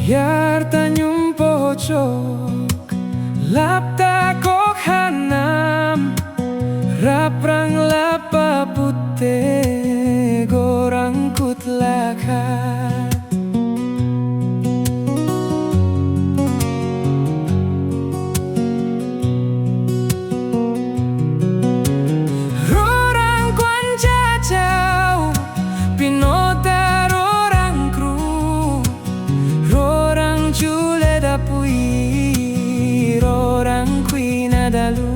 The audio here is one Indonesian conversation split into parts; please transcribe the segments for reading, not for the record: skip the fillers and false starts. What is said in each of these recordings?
Yar tanyum pojok lapta kok hanam raprang lapa putih gorang kutlakat. Rorang kwan jajau pinota rorang kru rorang jule dapui rorang kui nadalu.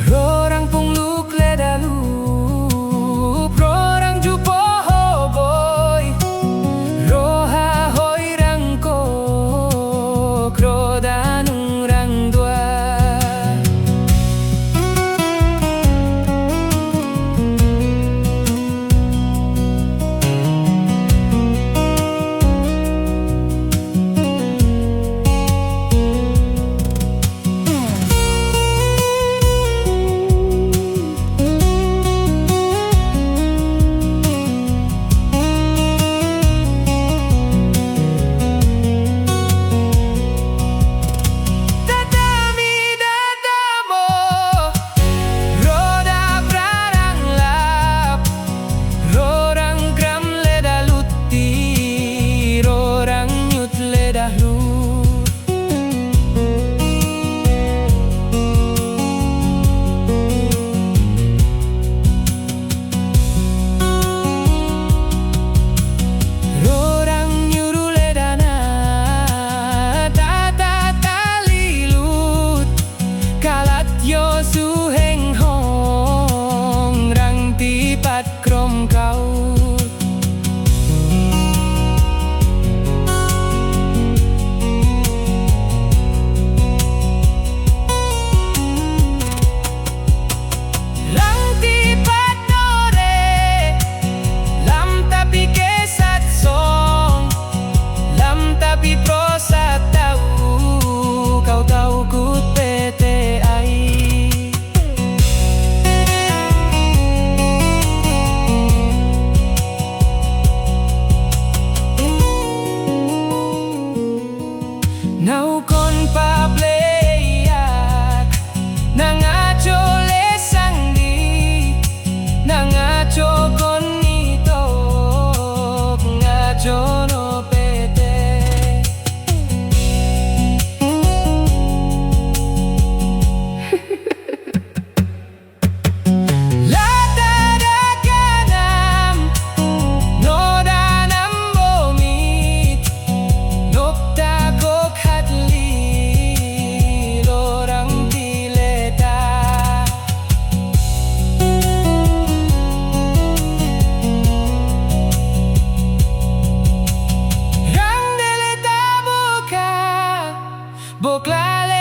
Rorang pungluk ledalu rorang jupo hoboy roha hoy rangko krodanung rang dua. Krom kau lang tipat nore lam tapi kesat song lam tapi prosat tahu kau tahu kut PTI. Nau kon pableyak nangaco lesang di nangaco kon nitop ngaco no pete. Lata da kanam no danam bomit nokta kok Bokla